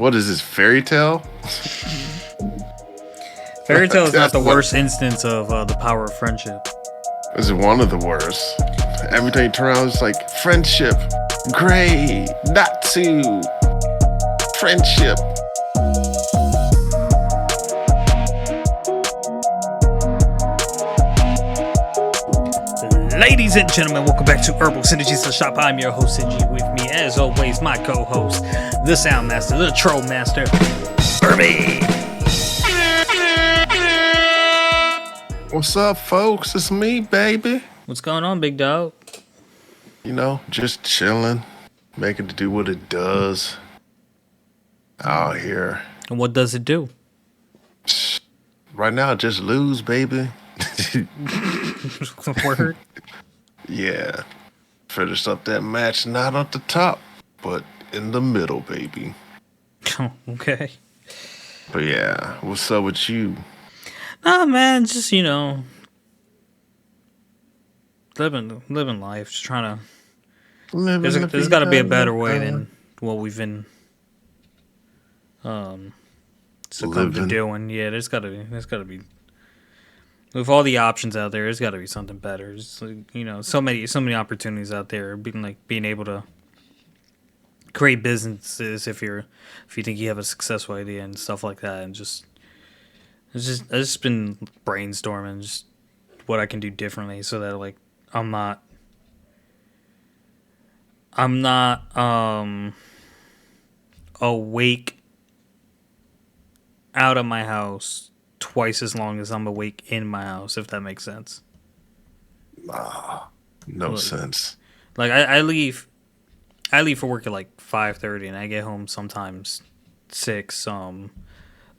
What is this, fairy tale? Fairy tale is not the worst instance of the power of friendship. This is one of the worst. Every time you turn around, it's like, friendship, great, not to, friendship. Ladies and gentlemen, welcome back to Irbal Sinergy the Shop. I'm your host, Sinji. With me, as always, my co-host, the Sound Master, the Troll Master, Irby. What's up, folks? It's me, baby. What's going on, big dog? You know, just chilling, making it do what it does out here. And what does it do? Right now, just lose, baby. Word? Yeah. Finished up that match, not at the top, but in the middle, baby. Oh, okay. But yeah, what's up with you? Nah, man, just, living life, just trying to... There's got to be a better way than what we've been succumbed to doing. Yeah, there's got to be... With all the options out there, there's got to be something better. It's like, so many opportunities out there. Being able to create businesses if you think you have a successful idea and stuff like that, and I've just been brainstorming just what I can do differently so that like I'm not awake out of my house twice as long as I'm awake in my house, if that makes sense. No sense. Like I leave for work at like 5:30 and I get home sometimes 6. The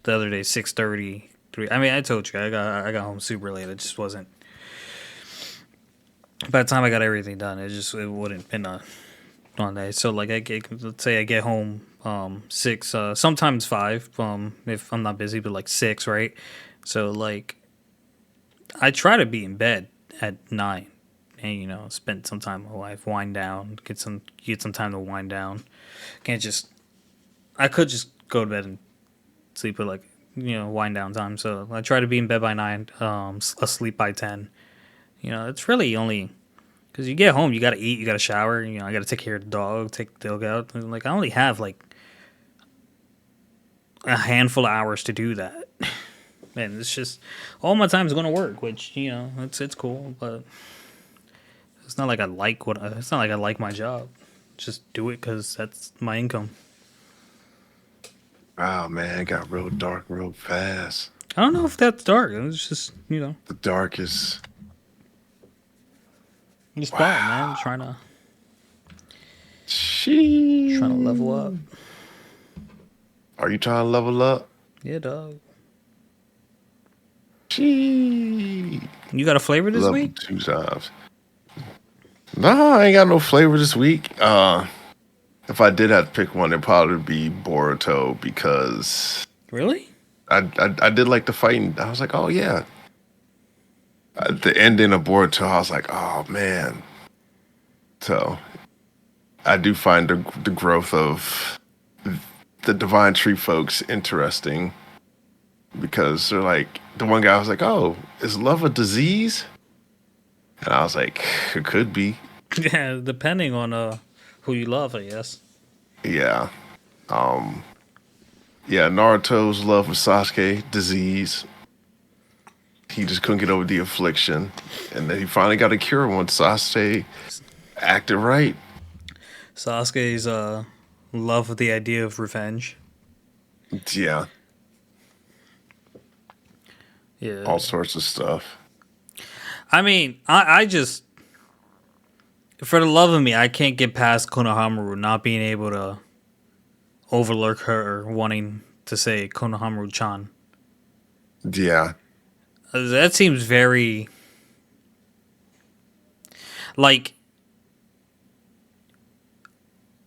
other day 6:30. I mean, I told you I got home super late. It just wasn't. By the time I got everything done, it wouldn't been a long day. So like let's say I get home 6, sometimes 5 if I'm not busy, but like 6, right? So like I try to be in bed at 9 and spend some time with my wife, wind down, get some time to wind down. I could just go to bed and sleep at like wind down time. So I try to be in bed by 9, asleep by 10. It's really only because you get home, you gotta eat, you gotta shower. I gotta take care of the dog, take the dog out. Like I only have like a handful of hours to do that, and it's just all my time is going to work, which it's cool, but it's not like I like it's not like I like my job. Just do it because that's my income. Oh man, it got real dark real fast. I don't know if that's dark. It's just The darkest. Just man, trying to level up. Are you trying to level up? Yeah, dog. Gee. You got a flavor this level week? 2 times. Nah, I ain't got no flavor this week. If I did have to pick one, it'd probably be Boruto because Really? I did like the fighting. I was like, oh yeah. The ending of Boruto, I was like, oh man. So I do find the growth of the Divine Tree folks interesting because they're like, the one guy was like, oh, is love a disease? And I was like, it could be. Yeah, depending on who you love, I guess. Yeah. Yeah, Naruto's love for Sasuke, disease. He just couldn't get over the affliction. And then he finally got a cure once Sasuke acted right. Sasuke's love with the idea of revenge. Yeah. Yeah. All sorts of stuff. I mean, I just, for the love of me, I can't get past Konohamaru not being able to overlook her wanting to say Konohamaru-chan. Yeah. That seems very, like,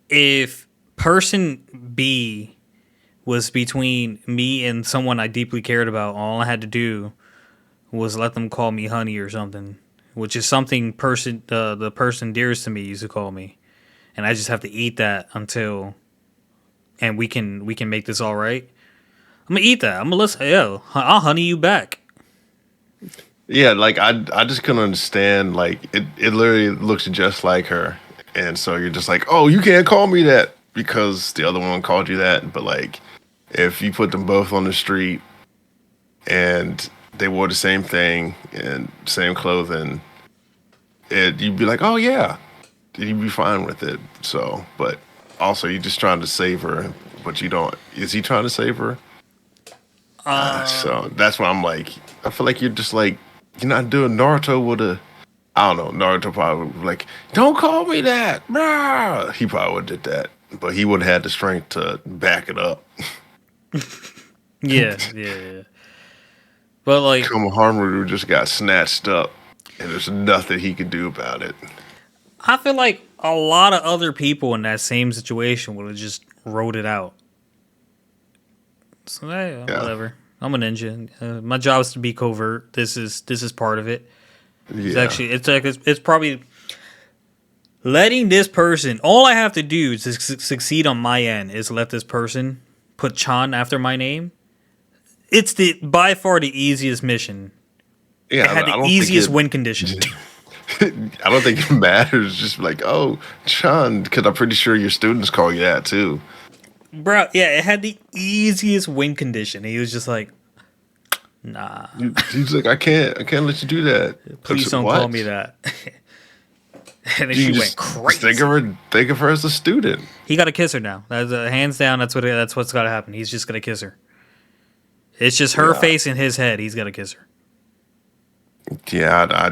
if person B was between me and someone I deeply cared about, all I had to do was let them call me honey or something, which is something the person dearest to me used to call me, and I just have to eat that until and we can make this all right. I'm gonna eat that. I'm gonna listen. Yo, I'll honey you back. Yeah, like I just couldn't understand. Like it literally looks just like her, and so you're just like, oh, you can't call me that because the other one called you that. But like, if you put them both on the street and they wore the same thing and same clothing, you'd be like, oh yeah, you'd be fine with it. So, but also you're just trying to save her, but you don't. Is he trying to save her? So that's why I'm like, I feel like you're just like, you're not doing Naruto with a, I don't know, Naruto probably would be like, don't call me that. Brah. He probably would have did that, but he would have had the strength to back it up. Yeah, yeah, yeah. But like, Konohamaru just got snatched up, and there's nothing he could do about it. I feel like a lot of other people in that same situation would have just wrote it out. So hey, Yeah, whatever. I'm a ninja. My job is to be covert. This is part of it. It's yeah, actually it's probably letting this person. All I have to do to succeed on my end is let this person put Chan after my name. It's the by far the easiest mission. It yeah. had the I don't think easiest it. win condition. I don't think it matters. Just like, oh, Chun, because I'm pretty sure your students call you that too. Bro, yeah, it had the easiest win condition. He was just like, nah, He's like, I can't let you do that. please don't call me that. And then You she went just crazy. think of her as a student. He got to kiss her now. That's hands down. That's what's got to happen. He's just gonna kiss her. It's just her Yeah, face in his head. He's gonna kiss her. yeah. I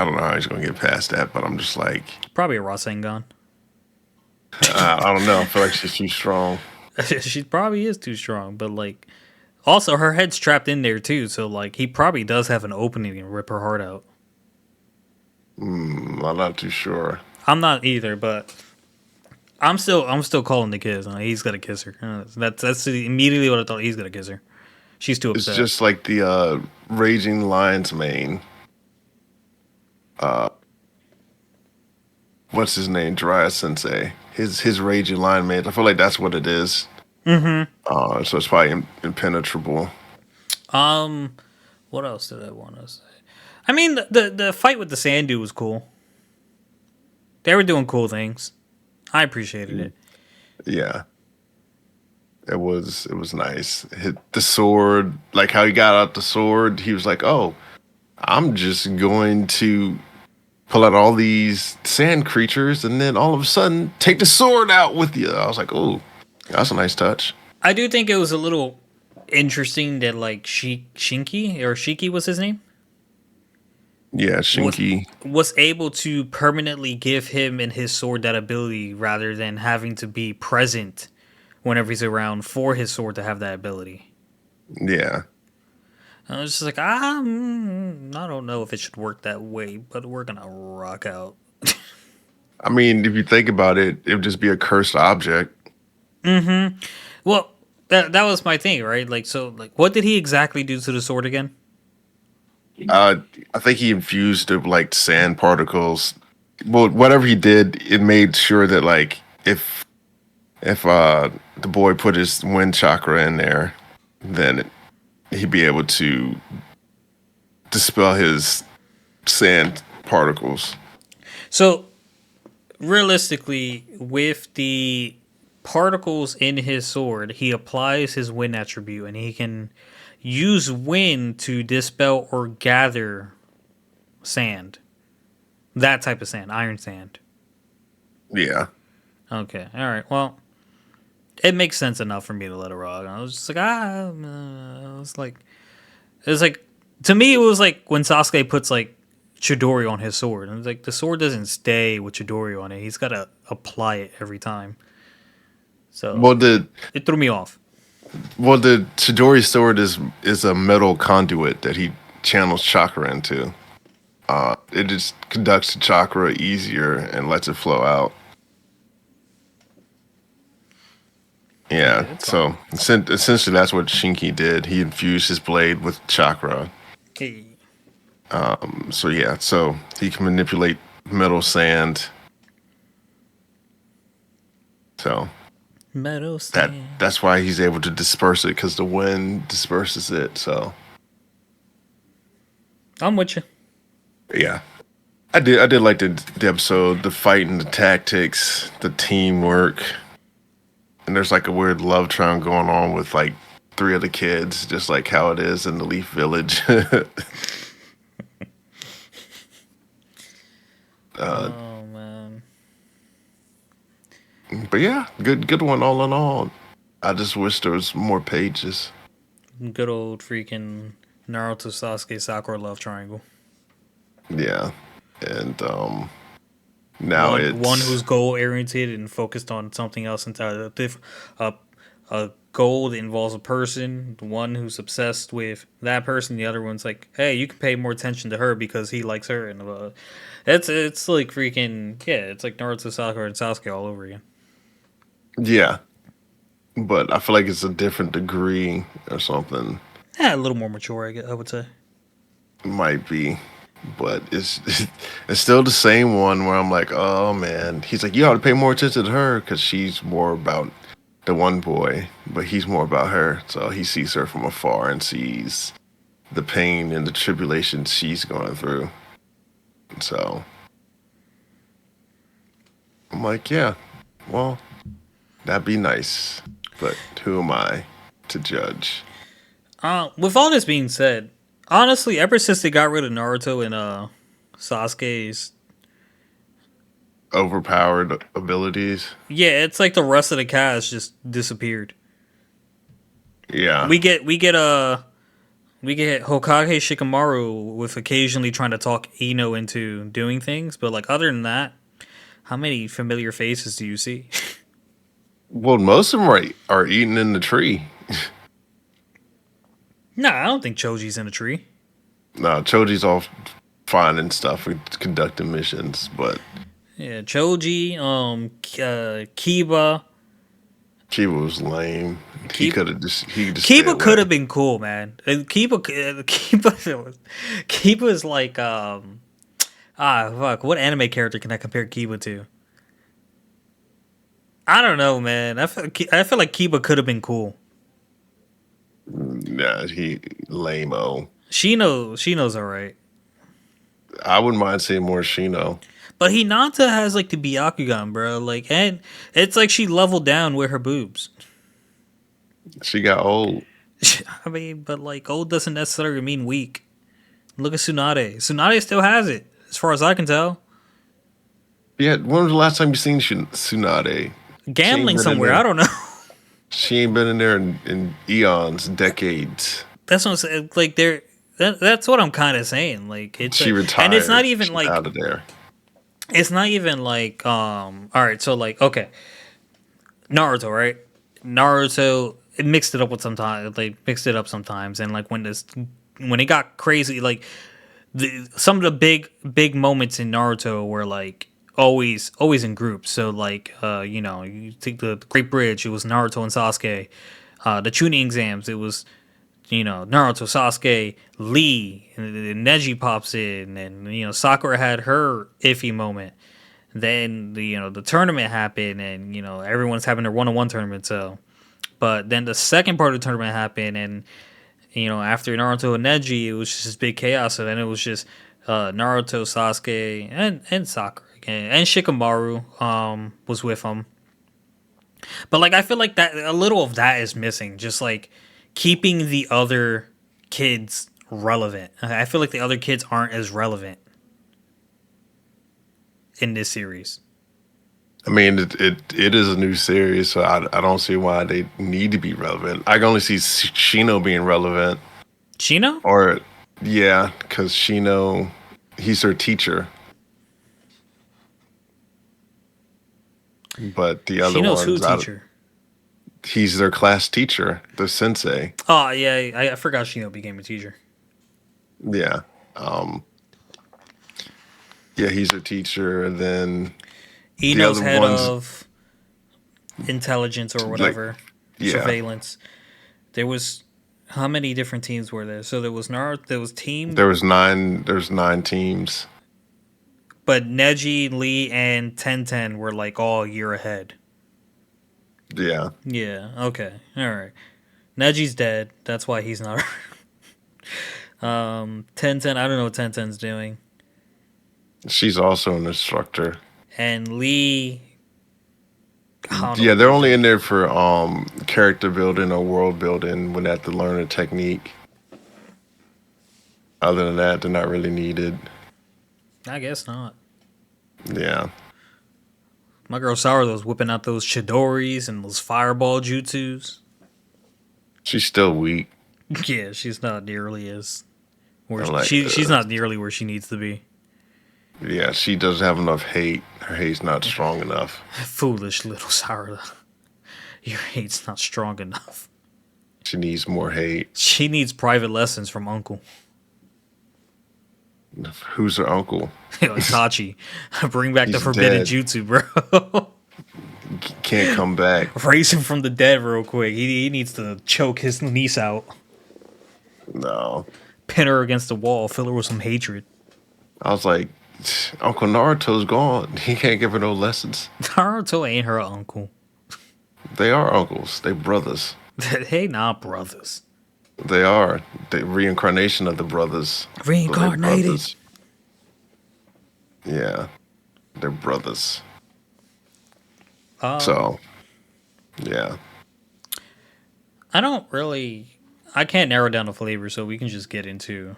don't know how he's gonna get past that, but I'm just like, Probably a Rasengan. I don't know. I feel like she's too strong. She probably is too strong, but like, also her head's trapped in there too. So like, he probably does have an opening and rip her heart out. I'm not too sure. I'm not either, but I'm still calling the kiss. He's gonna kiss her. That's immediately what I thought. He's gonna kiss her. She's too It's upset. just like the Raging Lion's mane. What's his name? Jiraiya Sensei. His Raging Lion mane. I feel like that's what it is. Mm-hmm. So it's probably impenetrable. Um, what else did I want to say? I mean, the fight with the sand dude was cool. They were doing cool things. I appreciated it. Yeah. It was nice. Hit the sword, like how he got out the sword. He was like, "Oh, I'm just going to pull out all these sand creatures, and then all of a sudden take the sword out with you." I was like, "Oh, that's a nice touch." I do think it was a little interesting that like Shiki was his name Yeah, was Shinky. was able to permanently give him and his sword that ability rather than having to be present whenever he's around for his sword to have that ability. Yeah, I was just like, I don't know if it should work that way, but we're gonna rock out. I mean, if you think about it, it would just be a cursed object. Well, that was my thing, right? Like, so, like, what did he exactly do to the sword again? Uh, I think he infused it with, like sand particles. Well, whatever he did, it made sure that like if the boy put his wind chakra in there, then he'd be able to dispel his sand particles. So, realistically, with the particles in his sword, he applies his wind attribute, and he can use wind to dispel or gather sand. That type of sand, iron sand. Yeah. Okay, all right. Well, it makes sense enough for me to let it rock. I was just like, it was like, to me, it was like when Sasuke puts like Chidori on his sword. And it's like the sword doesn't stay with Chidori on it. He's got to apply it every time. So Well, the it threw me off. the Chidori sword is a metal conduit that he channels chakra into. It just conducts the chakra easier and lets it flow out. Yeah, Yeah. it's fine. So essentially, that's what Shinki did. He infused his blade with chakra. Hey. So yeah. So he can manipulate metal sand. So Meadow That stand. that's why he's able to disperse it because the wind disperses it. So I'm with you. yeah, I did like the episode, the fight and the tactics, the teamwork, and there's like a weird love triangle going on with like three other kids, just like how it is in the Leaf Village. uh, Oh man. but yeah, good one all in all. I just wish there was more pages. Good old freaking Naruto Sasuke Sakura love triangle. Yeah, and now One it's who's goal oriented and focused on something else entirely. A goal that involves a person. The one who's obsessed with that person. The other one's like, hey, you can pay more attention to her because he likes her. And it's like freaking yeah. It's like Naruto Sakura and Sasuke all over again. yeah, but I feel like it's a different degree or something. Yeah, a little more mature, I would say. Might be, but it's it's still the same one where I'm like, oh man. He's like, you ought to pay more attention to her because she's more about the one boy, but he's more about her. So he sees her from afar and sees the pain and the tribulation she's going through. So I'm like, yeah, well, that'd be nice, but who am I to judge? With all this being said, honestly, ever since they got rid of Naruto and Sasuke's, Overpowered abilities. yeah, it's like the rest of the cast just disappeared. Yeah. We get Hokage Shikamaru with occasionally trying to talk Ino into doing things, but like other than that, how many familiar faces do you see? Well, most of them are eating in the tree. Nah, I don't think Choji's in a tree. No, Choji's off finding stuff and conducting missions, but Yeah, Choji, Kiba. Kiba was lame. He Kiba, could have he could just stay Kiba away. could have been cool, man. And Kiba is like fuck. What anime character can I compare Kiba to? I don't know, man. I feel like Kiba could have been cool. Nah, he lame-o. Shino's alright. I wouldn't mind seeing more Shino. But Hinata has like the Byakugan, bro. Like, and it's like she leveled down with her boobs. She got old. I mean, but like old doesn't necessarily mean weak. Look at Tsunade. Tsunade still has it, as far as I can tell. Yeah, when was the last time you seen Tsunade? She ain't Gambling been in somewhere, I there. don't know. She ain't been in there in eons, decades. That's what I'm saying. Like, that's what I'm kind of saying. Like, She and it's not retired. even She's like out of there. it's not even like all right, so like okay, Naruto, right? Naruto it mixed it up with sometimes like mixed it up sometimes and like when it got crazy like some of the big moments in Naruto were like always in groups. So like you take the Great Bridge, it was Naruto and Sasuke. The tuning exams, it was Naruto, Sasuke, Lee, and Neji pops in, and Sakura had her iffy moment. Then the tournament happened, and everyone's having their 1-on-1 tournament. So, but then the second part of the tournament happened, and after Naruto and Neji, it was just this big chaos. So then it was just Naruto, Sasuke, and Sakura again, and Shikamaru was with them. But like I feel like that a little of that is missing. Just like keeping the other kids relevant. I feel like the other kids aren't as relevant in this series. I mean, it is a new series, so I don't see why they need to be relevant. I can only see Shino being relevant, Shino? or yeah, because Shino, he's her teacher, but the other Shino's who ones, teacher? he's their class teacher, the sensei. Oh yeah, I forgot Shino became a teacher. Yeah, um, yeah, he's her teacher, and then the Ino's other head ones, of intelligence or like, whatever, yeah, surveillance. There was how many different teams were there? So there was Naruto, there was team, there's 9 teams. but Neji, Lee, and Tenten were like all a year ahead. Yeah, Yeah. Okay. All right. Neji's dead. That's why he's not. 1010. I don't know what 1010's doing. she's also an instructor. And Lee. I don't know Yeah, what they're Lee's only doing. in there for character building or world building when they have to learn a technique. Other than that, they're not really needed. I guess not. Yeah, My girl Sourdo's whipping out those Chidoris and those fireball jutsus. she's still weak. Yeah, she's not nearly as where I'm like, she's not nearly where she needs to be. yeah, she doesn't have enough hate. Her hate's not strong enough. Foolish little Sourdo. Your hate's not strong enough. She needs more hate. She needs private lessons from Uncle. Who's her uncle? Itachi. Bring back the He's forbidden dead. jutsu, bro. Can't come back. Raise him from the dead real quick. He needs to choke his niece out. No. Pin her against the wall. Fill her with some hatred. I was like, Uncle Naruto's gone. He can't give her no lessons. Naruto ain't her uncle. They are uncles. They brothers. They not brothers. They are. The reincarnation of the brothers. So they're Reincarnated. brothers. Yeah. They're brothers. Um, So, yeah. I don't really. I can't narrow down the flavor, so we can just get into.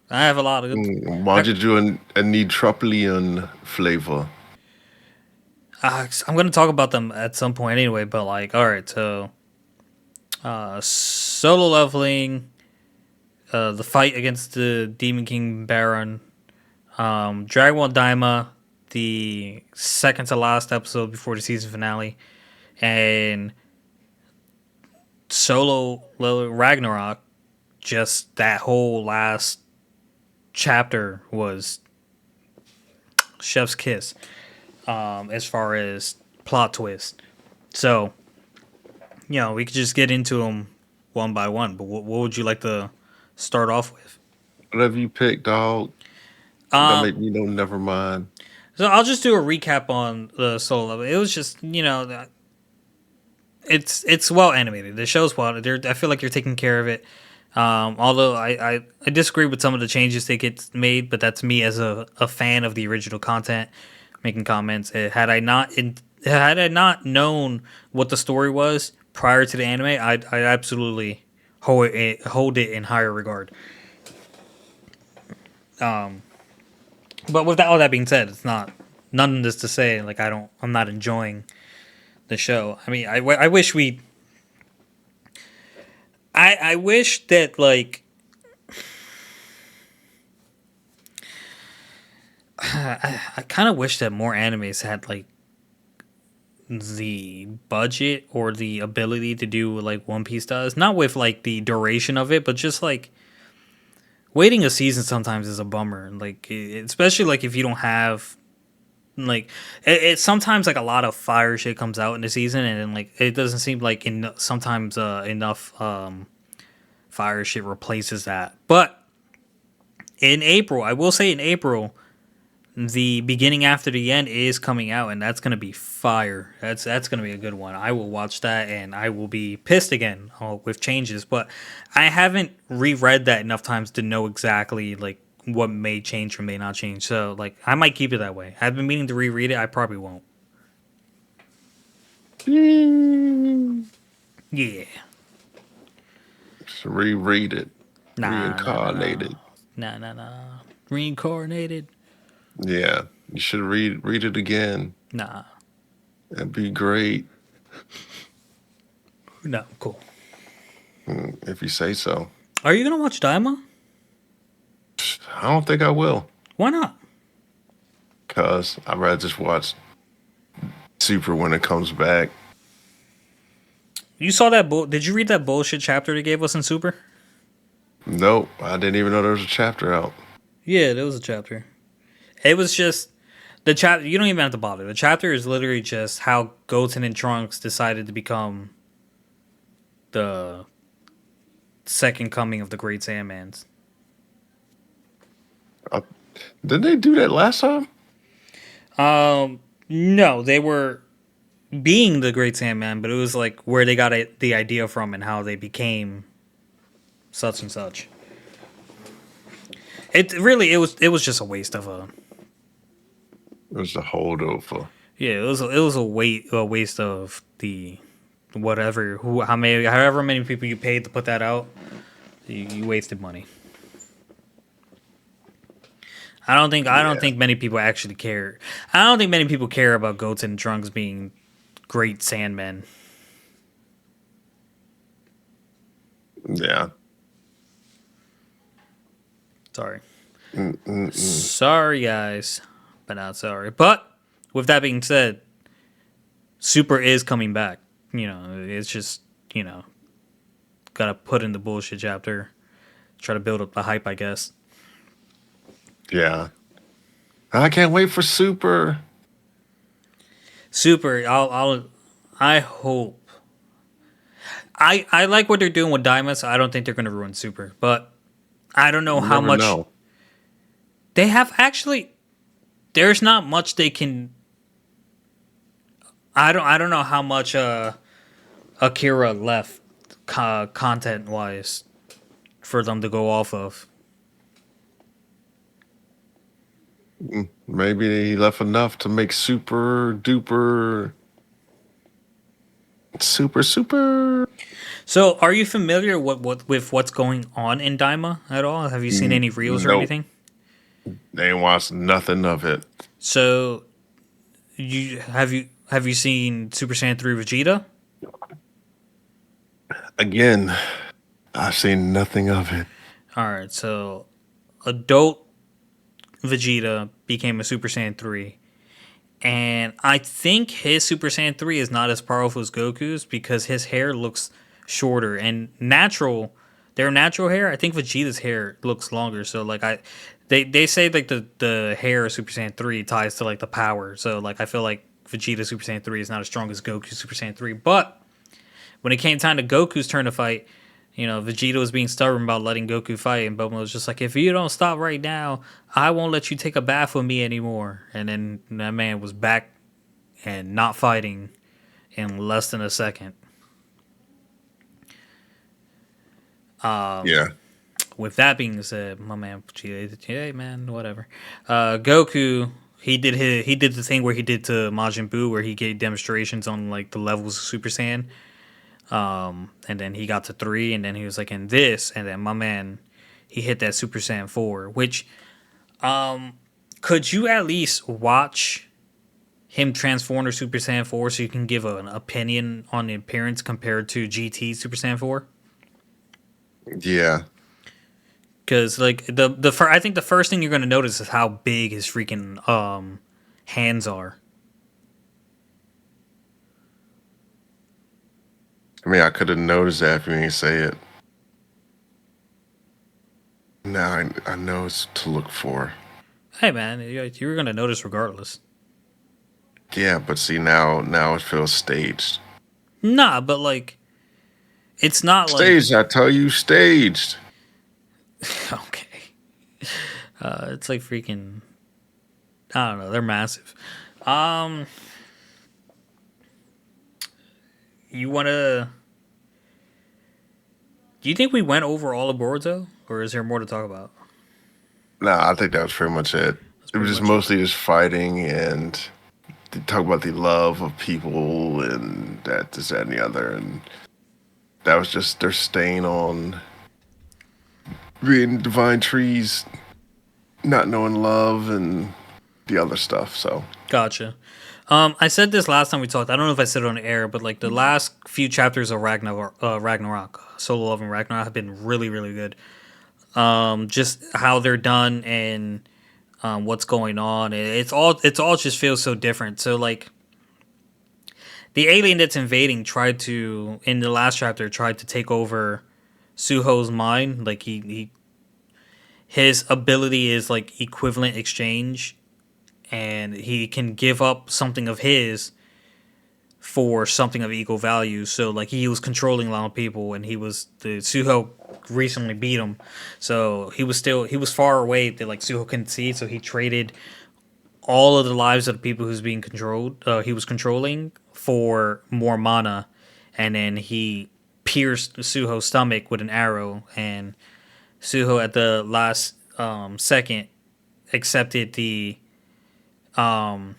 I have a lot of. Why did you a Neotropian flavor? I'm gonna talk about them at some point anyway, but like, all right, so solo leveling, the fight against the Demon King Baron, Dragon Ball Daima, the second to last episode before the season finale, and Ragnarok. Just that whole last chapter was chef's kiss, as far as plot twist. So, we could just get into them one by one. But what would you like to start off with? Whatever you pick, dog. Don't Um, make me know, never mind. so I'll just do a recap on the solo level. It was just it's well animated. The show's well. I feel like you're taking care of it. Although I disagree with some of the changes they get made, but that's me as a fan of the original content making comments. Had I not known what the story was prior to the anime, I'd absolutely hold it in higher regard. But with all that being said, it's not none of this to say like I'm not enjoying the show. I mean, I wish I wish that like I kind of wish that more animes had like the budget or the ability to do what like One Piece does. Not with like the duration of it, but just like waiting a season sometimes is a bummer. Like especially like if you don't have like it's sometimes like a lot of fire shit comes out in the season and then like it doesn't seem like sometimes enough fire shit replaces that. But in April, I will say in April, the beginning after the end is coming out, and that's gonna be fire. That's gonna be a good one. I will watch that, and I will be pissed again with changes. But I haven't reread that enough times to know exactly like what may change or may not change. So like I might keep it that way. I've been meaning to reread it. I probably won't. Yeah. Just reread it. Nah. Reincarnated. Nah. Reincarnated. Yeah. You should read it again. Nah. That'd be great. No. Cool. If you say so. Are you gonna watch Daima? I don't think I will. Why not? Because I'd rather just watch Super when it comes back. You saw that Did you read that bullshit chapter they gave us in Super? Nope. I didn't even know there was a chapter out. Yeah, there was a chapter. It was just the chapter. You don't even have to bother. The chapter is literally just how Goten and Trunks decided to become the second coming of the Great Saiyamans. Didn't they do that last time? No, they were being the Great Sandman, but it was like where they got the idea from and how they became such and such. It was just a waste of a It was a holdover. yeah, it was a waste of the whatever who how many however many people you paid to put that out. You wasted money. I don't think Yeah. many people actually care. I don't think many people care about goats and trunks being great sandmen. Yeah. Sorry. Mm-mm-mm. Sorry guys, but not sorry. But with that being said, Super is coming back. It's just, gotta put in the bullshit chapter. Try to build up the hype, I guess. Yeah. I can't wait for Super. Super, I hope. I like what they're doing with Diamond, so I don't think they're gonna ruin Super. But I don't know You how never much know. they have actually. There's not much they can. I don't know how much Akira left content wise for them to go off of. Maybe he left enough to make super duper super super. So, are you familiar with what's going on in Daima at all? Have you seen any reels or Nope. anything? They ain't watched nothing of it. So, you seen Super Saiyan 3 Vegeta? Again, I've seen nothing of it. All right, so adult Vegeta became a Super Saiyan 3. And I think his Super Saiyan 3 is not as powerful as Goku's because his hair looks shorter and their natural hair, I think Vegeta's hair looks longer. So like they say like the hair of Super Saiyan 3 ties to like the power. So like I feel like Vegeta Super Saiyan 3 is not as strong as Goku Super Saiyan 3. But when it came time to Goku's turn to fight, Vegeta was being stubborn about letting Goku fight, and Bulma was just like, "If you don't stop right now, I won't let you take a bath with me anymore." And then that man was back and not fighting in less than a second. Yeah. With that being said, my man Vegeta, hey man, whatever. Goku, he did the thing where he did to Majin Buu, where he gave demonstrations on like the levels of Super Saiyan. And then he got to 3, and then he was like in this, and then my man, he hit that Super Saiyan 4. Which, could you at least watch him transform to Super Saiyan 4 so you can give an opinion on the appearance compared to GT Super Saiyan 4? Yeah. Because like I think the first thing you're gonna notice is how big his freaking hands are. I mean, I could have noticed that if you didn't say it. Now I know it's to look for. Hey man, you're gonna notice regardless. Yeah, but see now it feels staged. Nah, but like it's not like Staged, I tell you, staged. okay. It's like freaking. I don't know. They're massive. Um, you wanna? Do you think we went over all of Boruto, or is there more to talk about? Nah, I think that was pretty much it. That's It was pretty just much it. mostly just fighting and they talk about the love of people and that, this, that, and the other. And that was just their stain on being divine trees, not knowing love and the other stuff. So, Gotcha. I said this last time we talked. I don't know if I said it on air, but like the last few chapters of Ragnarok, Solo Love and Ragnarok have been really, really good. Just how they're done and what's going on. It's all just feels so different. So like the alien that's invading tried to in the last chapter tried to take over Suho's mind. Like he his ability is like equivalent exchange, and he can give up something of his for something of equal value. So like he was controlling a lot of people, and the Suho recently beat him, so he was far away that like Suho couldn't see. So he traded all of the lives of the people who's being controlled. He was controlling for more mana, and then he pierced Suho's stomach with an arrow, and Suho at the last second accepted the well,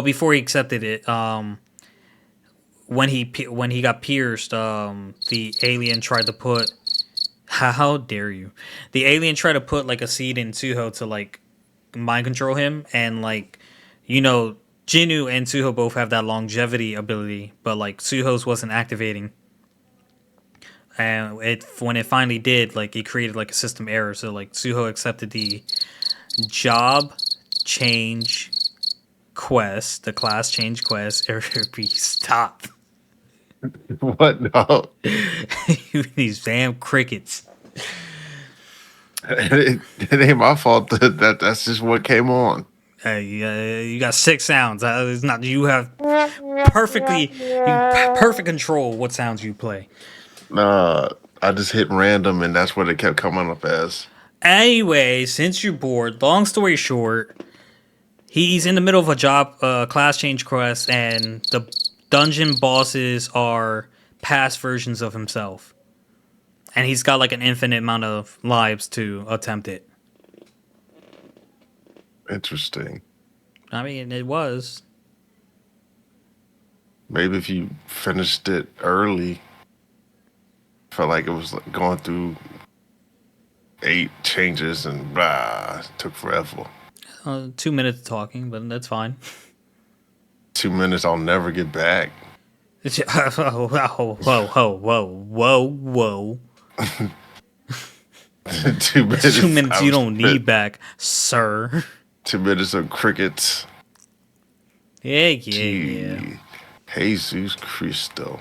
before he accepted it, when he got pierced, the alien tried to put how dare you, the alien tried to put like a seed in Suho to like mind control him, and like, you know, Jinu and Suho both have that longevity ability, but like Suho's wasn't activating, and it when it finally did, like it created like a system error. So like Suho accepted the job change quest, the class change quest. Irby, stop. What? No. These damn crickets. It ain't my fault that's just what came on. You got 6 sounds. It's not you have perfect control what sounds you play. I just hit random, and that's what it kept coming up as. Anyway, since you're bored, long story short, he's in the middle of a job class change quest, and the dungeon bosses are past versions of himself, and he's got like an infinite amount of lives to attempt it. Interesting. I mean, it was. Maybe if you finished it early, felt like it was like going through 8 changes and blah, it took forever. 2 minutes talking, but that's fine. 2 minutes I'll never get back. Whoa, whoa, whoa, whoa, whoa. 2 minutes. 2 minutes you don't need back, sir. 2 minutes of crickets. Yeah. Jesus Cristo.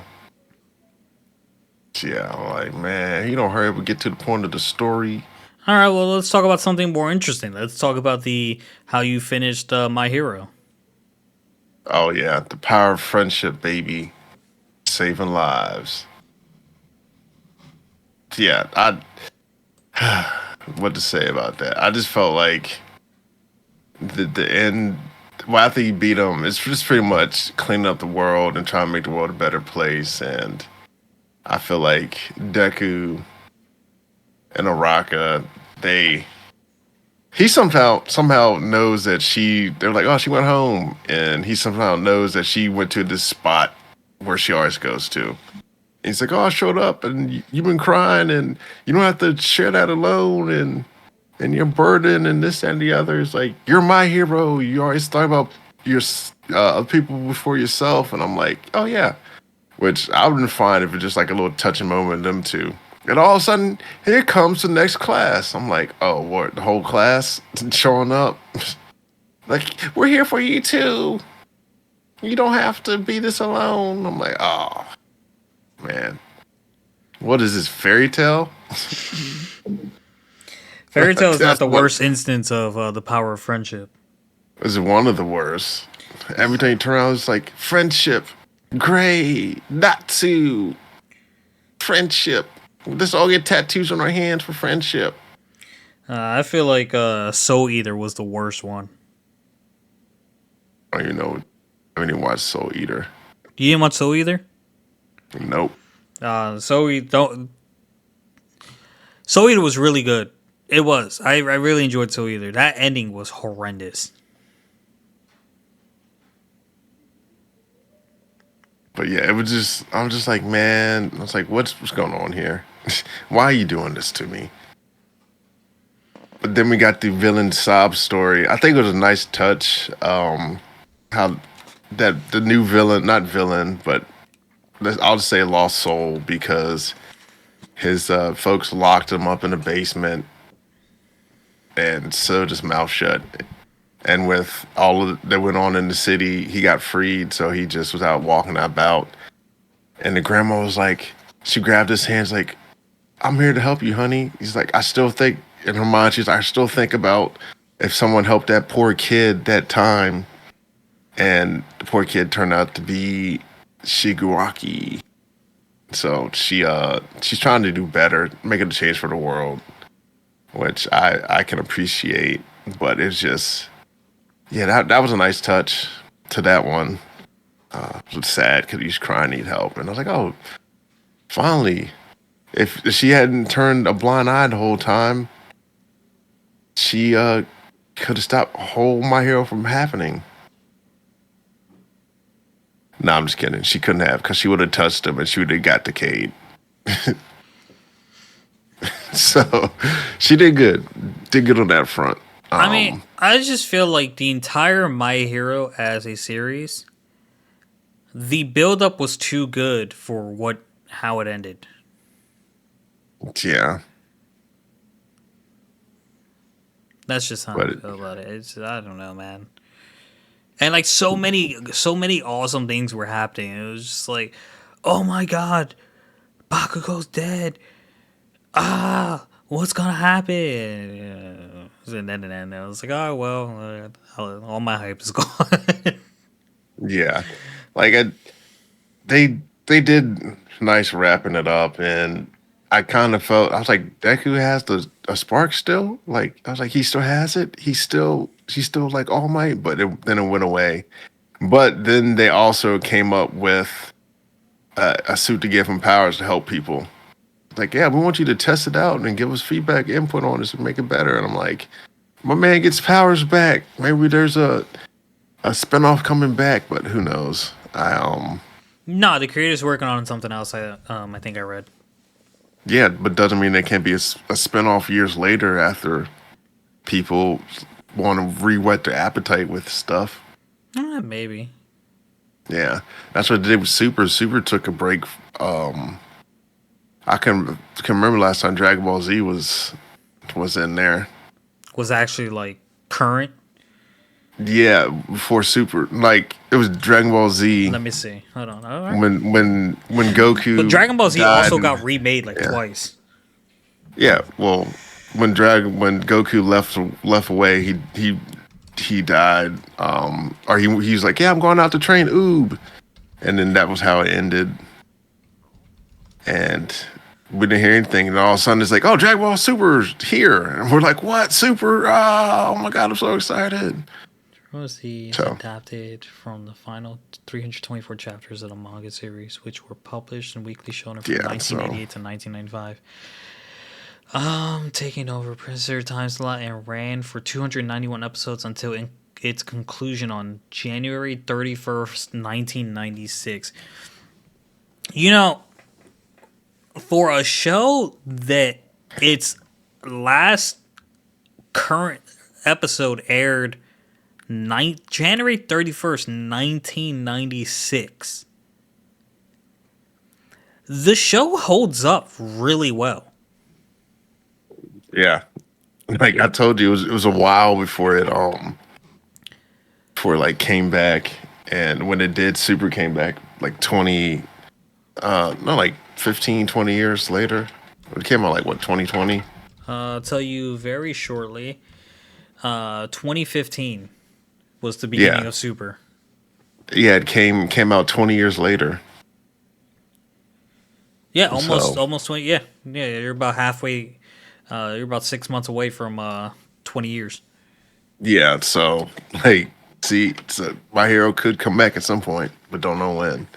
Yeah, I'm like, man, you don't hurry up and get to the point of the story. All right, well, let's talk about something more interesting. Let's talk about how you finished My Hero. Oh yeah, the power of friendship, baby, saving lives. Yeah, what to say about that? I just felt like the end. Well, after you beat him, it's just pretty much cleaning up the world and trying to make the world a better place. And I feel like Deku and Araka, he somehow knows that they're like, oh, she went home, and he somehow knows that she went to this spot where she always goes to. And he's like, oh, I showed up, and you've been crying, and you don't have to share that alone, and your burden and this and the other. It's like, you're my hero. You always talk about your people before yourself. And I'm like, oh yeah, which I wouldn't find if it's just like a little touching moment of them two. And all of a sudden, here comes the next class. I'm like, oh, what, the whole class showing up? Like, we're here for you too. You don't have to be this alone. I'm like, oh man, what is this, fairy tale? Fairy tale is not the worst instance of the power of friendship. It's one of the worst. Every time you turn around, it's like, friendship, gray, Natsu, friendship. Let's all get tattoos on our hands for friendship. I feel like Soul Eater was the worst one. I don't even know. I haven't even watched Soul Eater. You didn't watch Soul Eater? Nope. Soul Eater was really good. It was. I really enjoyed Soul Eater. That ending was horrendous. But yeah, I was just like, man, I was like, what's going on here? Why are you doing this to me? But then we got the villain sob story. I think it was a nice touch. How that the new villain, not villain, but I'll just say lost soul, because his folks locked him up in the basement and sewed his mouth shut. And with all that went on in the city, he got freed, so he just was out walking about. And the grandma was like, she grabbed his hands like, I'm here to help you, honey. He's like, I still think, in her mind, she's like, I still think about if someone helped that poor kid that time. And the poor kid turned out to be Shigaraki. So she's trying to do better, making a change for the world, which I can appreciate. But it's just, Yeah, that was a nice touch to that one. It was sad because he's crying, need help, and I was like, oh, finally. If she hadn't turned a blind eye the whole time, she could have stopped whole My Hero from happening. No, I'm just kidding. She couldn't have because she would have touched him and she would have got decayed. So she did good. Did good on that front. I mean, I just feel like the entire My Hero as a series, the build-up was too good for how it ended. Yeah. That's just how I feel about it. I don't know, man. And like so many awesome things were happening. It was just like, oh my god, Bakugo's dead. What's gonna happen? And then I was like, oh well, all my hype is gone. Yeah. Like they did nice wrapping it up, and I kind of felt I was like Deku has a spark still. Like I was like he still has it. She's still like All Might, but then it went away. But then they also came up with a suit to give him powers to help people. Like, yeah, we want you to test it out and give us feedback, input on this, and make it better. And I'm like, my man gets powers back. Maybe there's a spinoff coming back, but who knows? No, the creator's working on something else. I think I read. Yeah, but doesn't mean there can't be a spinoff years later after people want to re-whet their appetite with stuff. Maybe. Yeah, that's what they did with Super. Super took a break. I can remember last time Dragon Ball Z was in there. Was actually like current. Yeah, before Super, like it was Dragon Ball Z. Let me see. Hold on. All right. When Goku. But Dragon Ball Z also got remade like twice. Yeah, well, when Goku left away, he died. Or he was like, yeah, I'm going out to train Oob, and then that was how it ended. And we didn't hear anything, and all of a sudden it's like, oh, Dragon Ball Super's here, and we're like, what Super? Oh my god, I'm so excited. Rosie is adapted from the final 324 chapters of the manga series, which were published and weekly shown from 1988 to 1995. Taking over Prince time slot and ran for 291 episodes until its conclusion on January 31st, 1996. You know, for a show that its last current episode aired January 31st, 1996. The show holds up really well. Yeah. Like I told you, it was a while before it came back, and when it did, Super came back like 15, 20 years later. It came out like what, 2020? I'll tell you very shortly. 2015 was the beginning of Super. Yeah, it came out 20 years later. Yeah, almost 20. Yeah, you're about halfway. You're about 6 months away from 20 years. Yeah, so like, see, My Hero could come back at some point, but don't know when.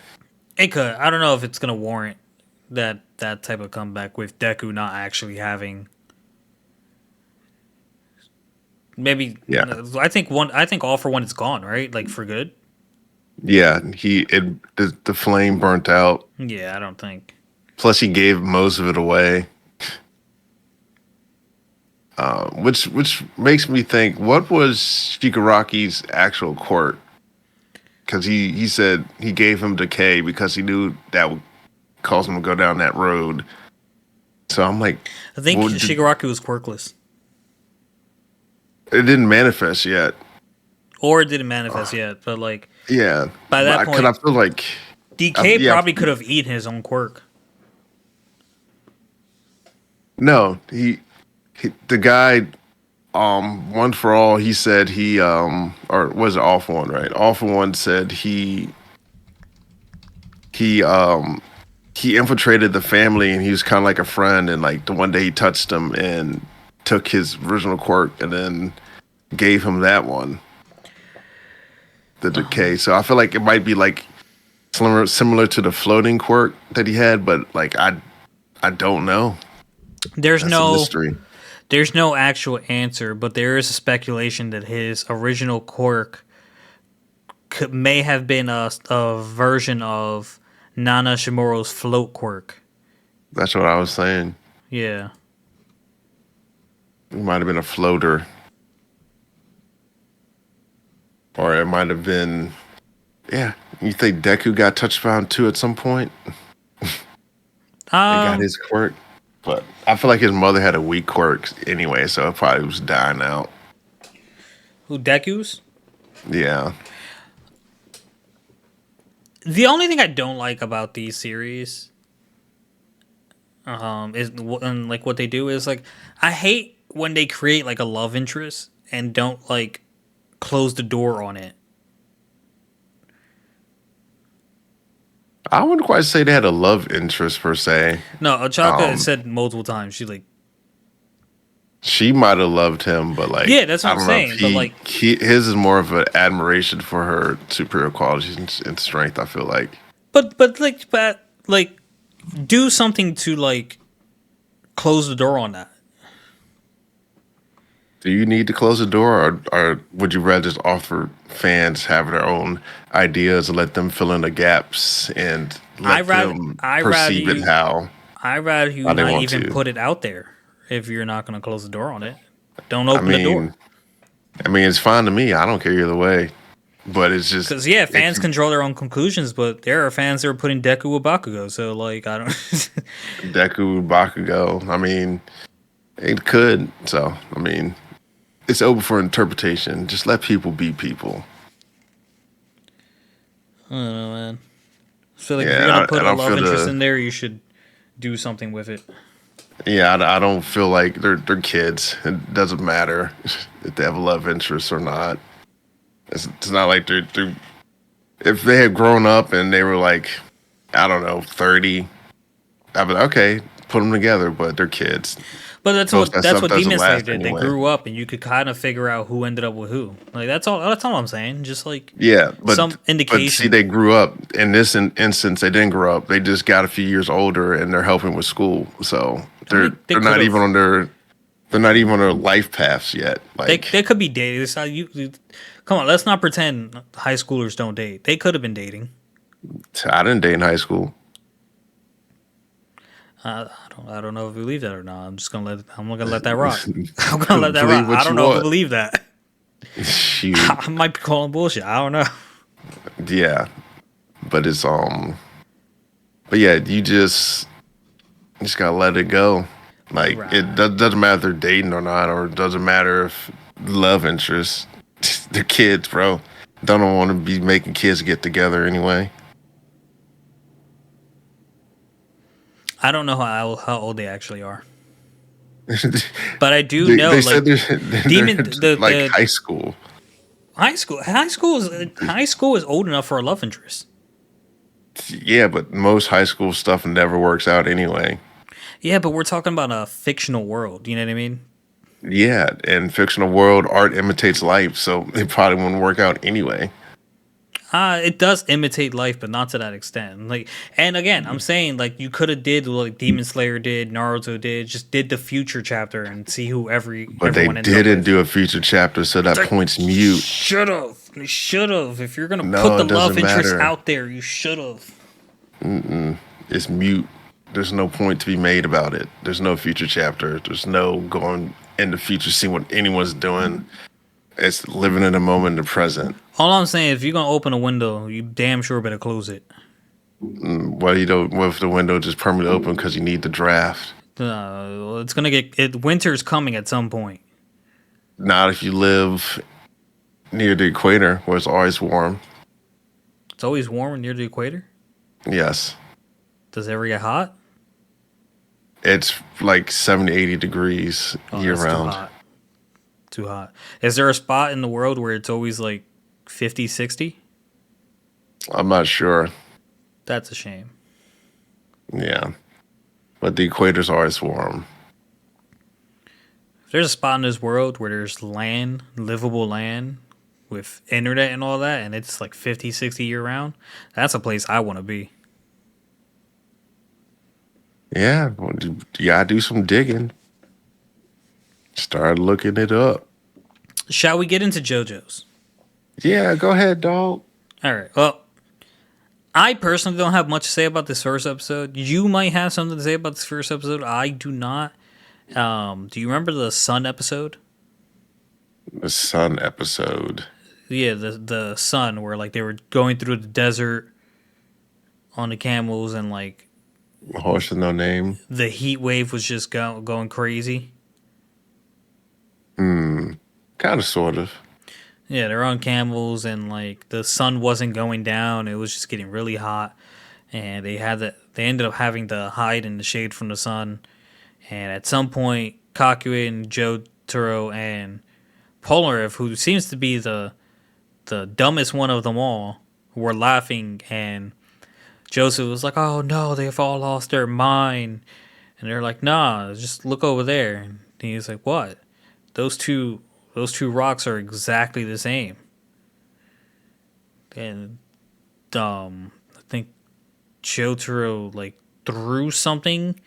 It could. I don't know if it's gonna warrant that type of comeback with Deku not actually having. Maybe. Yeah. I think All For One is gone, right? Like for good. Yeah, the flame burnt out. Yeah, I don't think. Plus, he gave most of it away. Which makes me think, what was Shigaraki's actual quirk? Because he said he gave him decay because he knew that would cause him to go down that road. So I'm like, I think Shigaraki was quirkless. It didn't manifest yet. Or it didn't manifest yet, but like, yeah. By that point, I feel like DK probably could have eaten his own quirk. No, he the guy, One For All, he said or was it All For One, right? All For One said he infiltrated the family, and he was kind of like a friend, and like the one day he touched him and took his original quirk and then gave him that one. the decay. So I feel like it might be like similar to the floating quirk that he had, but like I don't know. There's That's a no mystery. there's no actual answer, but there is a speculation that his original quirk may have been a version of Nana Shimura's float quirk. That's what I was saying. Yeah. It might have been a floater, or it might have been. Yeah, you think Deku got touched down too at some point? They got Um. his quirk, but I feel like his mother had a weak quirk anyway, so it probably was dying out. Who Deku's? Yeah, The only thing I don't like about these series, and like what they do is like I hate when they create like a love interest and don't like close the door on it. I wouldn't quite say they had a love interest per se. No, Ochaka Um, said multiple times. She's like, she might have loved him, but like yeah, that's what I I'm don't know if saying. But like, his is more of an admiration for her superior qualities and strength. I feel like. but do something to like close the door on that. Do you need to close the door, or would you rather just offer fans have their own ideas and let them fill in the gaps and I let rather them I rather perceive it you how I rather you they not want even to? put it out there if you're not going to close the door on it. Don't I open the door. mean, it's fine to me. I don't care either way, but it's just Because yeah, if fans control their own conclusions, but there are fans that are putting Deku with Bakugo. So like, I don't. Deku Bakugo. I mean, it could. So I mean, it's open for interpretation. Just let people be people. I don't know, man. I feel like if Yeah, you're gonna put I a don't love feel interest the. in there, you should do something with it. Yeah, I don't feel like they're kids. It doesn't matter if they have a love interest or not. It's not like they're if they had grown up and they were like I don't know 30, I'd be like, okay, put them together. But they're kids. But that's Most of what that that's stuff what doesn't Demon Slayer last did. They anyway. grew up, and you could kind of figure out who ended up with who. Like that's all I'm saying. Just like Yeah, some but see, indication. they grew up. In this instance, they didn't grow up. They just got a few years older and they're helping with school. So I mean, they they're could not even have. on their they're not even on their life paths yet. They Like could be dating. It's not, come on, let's not pretend high schoolers don't date. They could have been dating. I didn't date in high school. I don't know if you believe that or not. I'm gonna let that rock. I'm gonna let that Believe rock. I what don't you know if I want. believe that. Shoot, I might be calling bullshit. I don't know. yeah, but it's but yeah, you just gotta let it go. Like it Right. doesn't matter if they're dating or not, or it doesn't matter if love interest. They're kids, bro. Don't want to be making kids get together anyway. I don't know how old they actually are, they, but I do know they like said they're demon like the high school. high school is old enough for a love interest. Yeah, but most high school stuff never works out anyway. Yeah, but we're talking about a fictional world. You know what I mean? Yeah, in fictional world, art imitates life, so it probably wouldn't work out anyway. It does imitate life, but not to that extent. Like, and again, I'm saying like you could have did what, like Demon Slayer did, Naruto did, just did the future chapter and see who But they everyone ended up didn't with. do a future chapter, so that Like, point's mute. should have. They should have. If you're gonna put No, the it love doesn't interest matter. out there, you should have. It's mute. There's no point to be made about it. There's no future chapter. There's no going in the future, seeing what anyone's doing. It's living in the moment, in the present. All I'm saying, if you're gonna open a window, you damn sure better close it. What you don't, what if the window just permanently open because you need the draft? It's gonna get it. Winter's coming at some point. Not if you live near the equator where it's always warm. It's always warm near the equator. Yes. Does it ever get hot? It's like 70, 80 degrees Oh, year that's too round. hot. Too hot. Is there a spot in the world where it's always like 50, 60? I'm not sure. That's a shame. Yeah. But the equator's always warm. If there's a spot in this world where there's land, livable land, with internet and all that, and it's like 50, 60 year round. That's a place I want to be. Yeah, well, you gotta do some digging. Start looking it up. Shall we get into JoJo's? Yeah, go ahead, dog. All right. Well, I personally don't have much to say about this first episode. You might have something to say about this first episode. I do not. Do you remember the Sun episode? The Sun episode. Yeah, the Sun where like they were going through the desert on the camels and like Horse with no name. the heat wave was just going crazy. Kind of, sort of. Yeah, they're on camels and like the sun wasn't going down. It was just getting really hot, and they ended up having to hide in the shade from the sun. And at some point, Kakue and Jotaro and Polnareff, who seems to be the dumbest one of them all, were laughing, and Joseph was like, "Oh no, they've all lost their mind," and they're like, "Nah, just look over there." And he's like, "What? Those two rocks are exactly the same." And I think Jotaro like threw something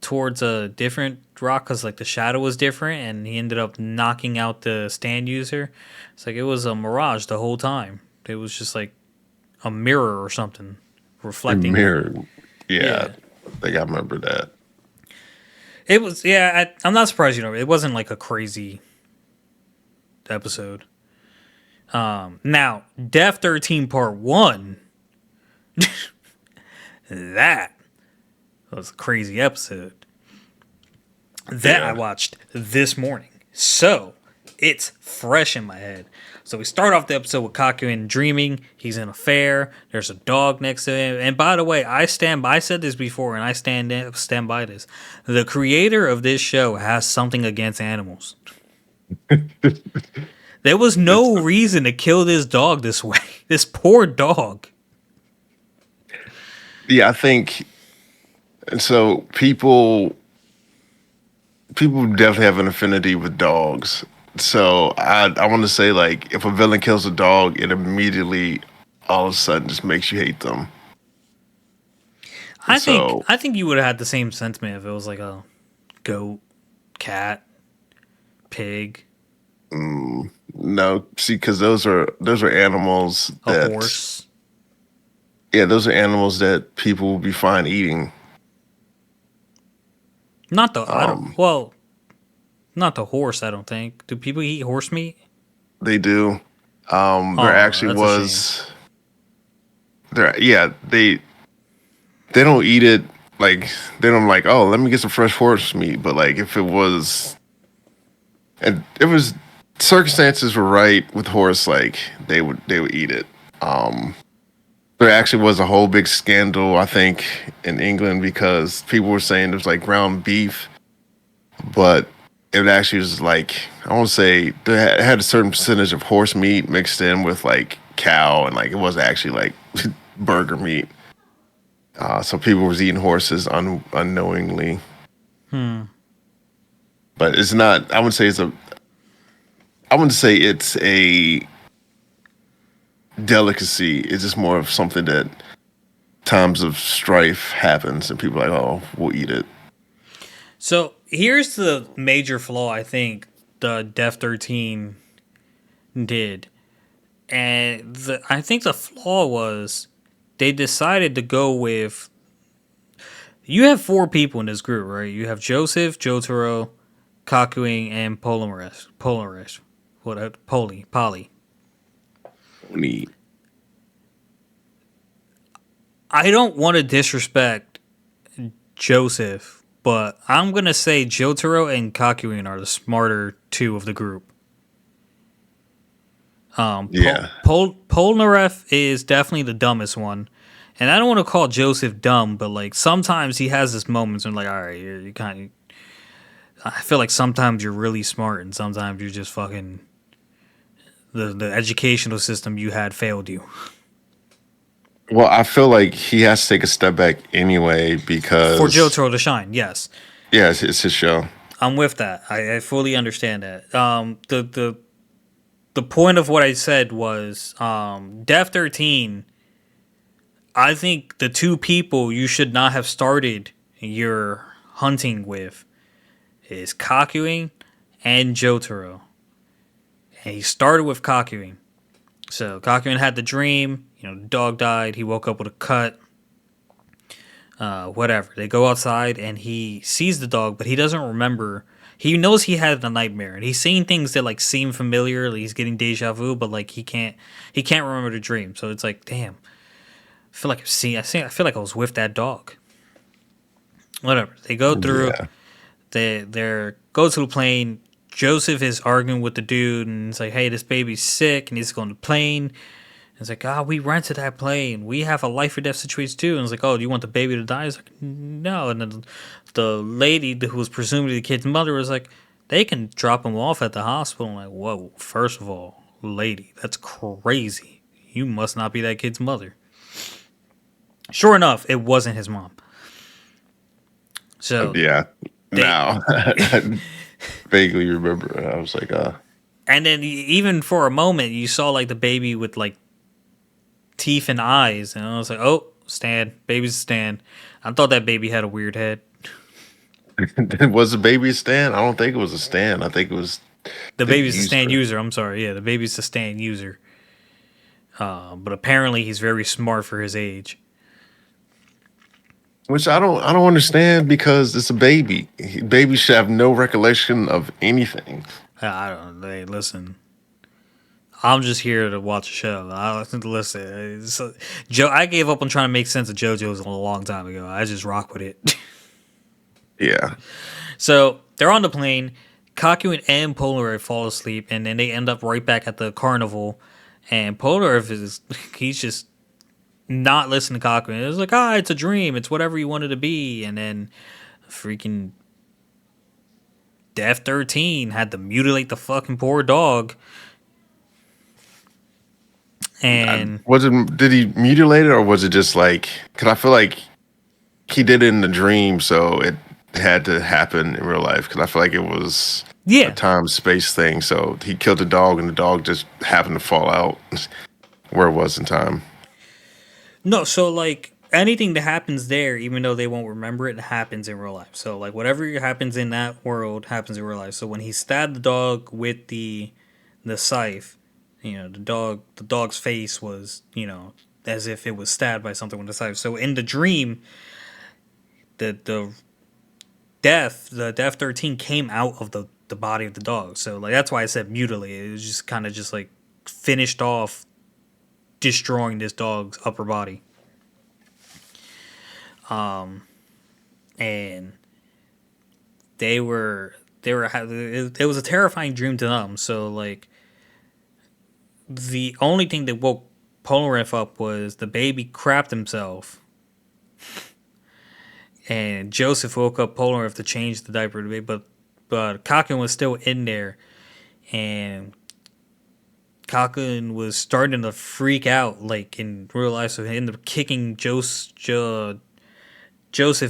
towards a different rock because like the shadow was different, and he ended up knocking out the stand user. It's like it was a mirage the whole time. It was just like a mirror or something reflecting. Mirror. Yeah, Yeah. I think I remember that. It was I'm not surprised it wasn't like a crazy episode. Now Death 13 Part 1 that was a crazy episode that I watched this morning, so it's fresh in my head. So we start off the episode with Kakuen dreaming. He's in a fair. There's a dog next to him. And by the way, I said this before, and I stand by this. The creator of this show has something against animals. There was no reason to kill this dog this way. This poor dog. Yeah, I think. And so people definitely have an affinity with dogs. So I want to say, like, if a villain kills a dog, it immediately all of a sudden just makes you hate them. I think you would have had the same sentiment if it was like a goat, cat, pig, No, see, because those are animals a horse. Yeah, those are animals that people will be fine eating. Not the not the horse. I don't think. Do people eat horse meat? They do. There actually that's a was. There, yeah, they don't eat it like they don't like. Oh, let me get some fresh horse meat. But like, if it was, and it was circumstances were right with horse, like they would eat it. There actually was a whole big scandal, I think, in England because people were saying there's like ground beef, but it actually was like, I want to say it had a certain percentage of horse meat mixed in with like cow, and like it was actually like burger meat. So people was eating horses unknowingly. But it's not. I wouldn't say it's a delicacy. It's just more of something that times of strife happens, and people are like, oh, we'll eat it. So here's the major flaw I think the Death 13 did. And I think the flaw was they decided to go with. You have 4 people in this group, right? You have Joseph, Jotaro, Kakuen, and Polnareff. Polly. Neat. I don't want to disrespect Joseph, but I'm going to say Jotaro and Kakuen are the smarter 2 of the group. Yeah. Polnareff is definitely the dumbest one. And I don't want to call Joseph dumb, but like sometimes he has this moments when like, all right, you kind of. I feel like sometimes you're really smart and sometimes you're just fucking. The educational system you had failed you. Well, I feel like he has to take a step back anyway because For Jotaro to shine, yes. Yeah, it's his show. I'm with that. I fully understand that. The the point of what I said was Death 13. I think the two people you should not have started your hunting with is Kakuin and Jotaro. And he started with Kakuin. So Kakuin had the dream, the dog died, he woke up with a cut, whatever. They go outside and he sees the dog, but he doesn't remember. He knows he had the nightmare, and he's seeing things that like seem familiar. Like he's getting deja vu, but like he can't remember the dream. So it's like, damn, I feel like I feel like I was with that dog. Whatever. They go through. Yeah. They go to the plane. Joseph is arguing with the dude, and it's like, hey, this baby's sick, and he's going to the plane. It's like, we rented that plane. We have a life or death situation too. And it's like, do you want the baby to die? It's like, no. And then the lady who was presumably the kid's mother was like, they can drop him off at the hospital. I'm like, whoa, first of all, lady, that's crazy. You must not be that kid's mother. Sure enough, it wasn't his mom. So Yeah. Now, I vaguely remember. I was like, And then even for a moment, you saw like the baby with like teeth and eyes, and I was like, "Oh, Stan, baby's Stan." I thought that baby had a weird head. was the baby a Stan? I don't think it was a Stan. I think it was The baby's a Stan user. user. I'm sorry, yeah, the baby's a Stan user. But apparently, he's very smart for his age. Which I don't understand because it's a baby. Baby should have no recollection of anything. I don't know. Hey, listen. I'm just here to watch a show. I don't listen. Joe, I gave up on trying to make sense of JoJo's a long time ago. I just rock with it. Yeah. So they're on the plane. Kakuin and Polaroid fall asleep, and then they end up right back at the carnival. And Polaroid he's just not listening to Kakuin. It's like, it's a dream. It's whatever you wanted to be. And then freaking Death 13 had to mutilate the fucking poor dog. And Did he mutilate it or was it just like, because I feel like he did it in the dream, so it had to happen in real life because I feel like it was a time space thing. So he killed the dog and the dog just happened to fall out where it was in time. No, so like anything that happens there, even though they won't remember it, happens in real life. So like whatever happens in that world happens in real life. So when he stabbed the dog with the scythe, the dog's face was, as if it was stabbed by something with a scythe. So in the dream, the death 13 came out of the body of the dog. So like that's why I said mutilated. It was just kind of just like finished off destroying this dog's upper body. And it was a terrifying dream to them. So like the only thing that woke Polnareff up was the baby crapped himself, and Joseph woke up Polnareff to change the diaper of the baby, but Kakuin was still in there, and Kakuin was starting to freak out like in real life, so he ended up kicking Joseph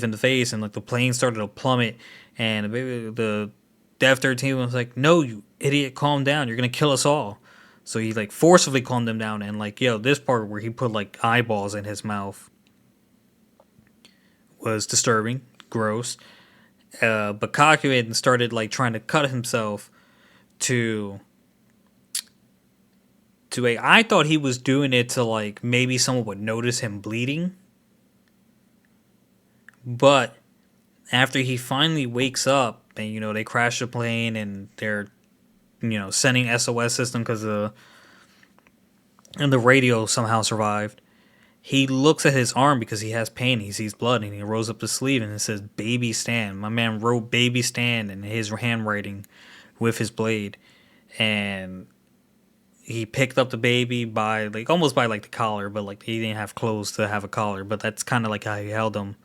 in the face, and like the plane started to plummet, and the Death 13 was like, "No, you idiot, calm down. You're gonna kill us all." So he like forcibly calmed them down, and like, this part where he put like eyeballs in his mouth was disturbing, gross. But Kakuin started like trying to cut himself to I thought he was doing it to like maybe someone would notice him bleeding. But after he finally wakes up and they crash the plane and they're sending SOS system because the radio somehow survived. He looks at his arm because he has pain. He sees blood and he rolls up the sleeve and it says "Baby Stan." My man wrote "Baby Stan" in his handwriting with his blade, and he picked up the baby by like almost by like the collar, but like he didn't have clothes to have a collar. But that's kind of like how he held him,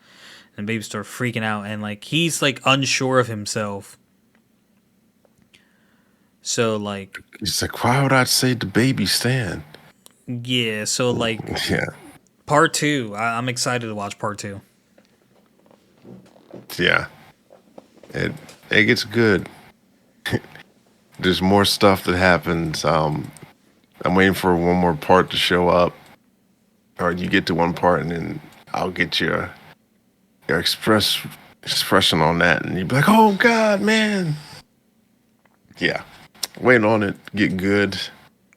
and the baby started freaking out and like he's like unsure of himself. So like He's like, why would I say the baby Stan? Yeah, so like Yeah. Part 2, I'm excited to watch Part 2. Yeah. It gets good. there's more stuff that happens. I'm waiting for one more part to show up, or you get to one part, and then I'll get your expression on that, and you'd be like, "Oh God, man!" Yeah, waiting on it to get good.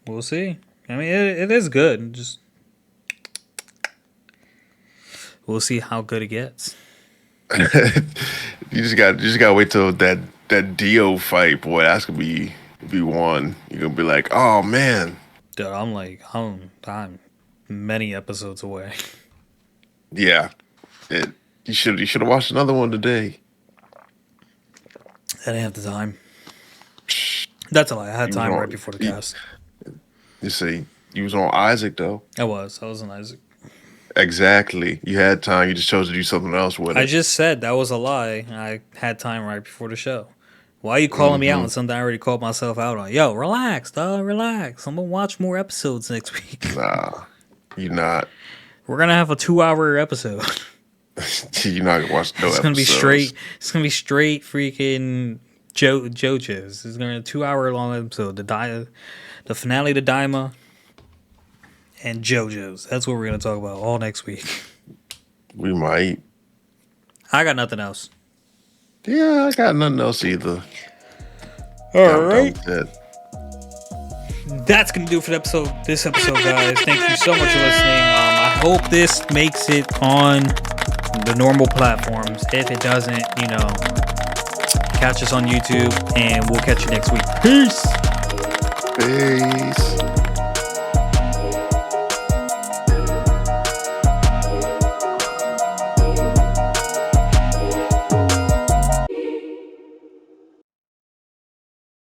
We'll see. I mean, it is good. Just we'll see how good it gets. you just got to wait till that Dio fight, boy. That's gonna be one. You're gonna be like, "Oh man." Dude, I'm many episodes away. Yeah, you should have watched another one today. I didn't have the time. That's a lie. I had You was time right on. before the You, cast. you see, you was on Isaac though. I was in Isaac. Exactly. You had time. You just chose to do something else with I it. just said that was a lie. I had time right before the show. Why are you calling me out Hmm. on something I already called myself out on? Yo, relax, dog. Relax. I'm gonna watch more episodes next week. Nah, you not. We're gonna have a 2-hour episode. You're not gonna watch no It's gonna be episodes. straight. It's gonna be straight freaking JoJo's. It's gonna be a 2-hour long episode. The finale to Daima and JoJo's. That's what we're gonna talk about all next week. We might. I got nothing else. Yeah, I got nothing else either. All I'm done right. with that. That's gonna do it for this episode, guys. Thank you so much for listening. I hope this makes it on the normal platforms. If it doesn't, catch us on YouTube, and we'll catch you next week. Peace. Peace.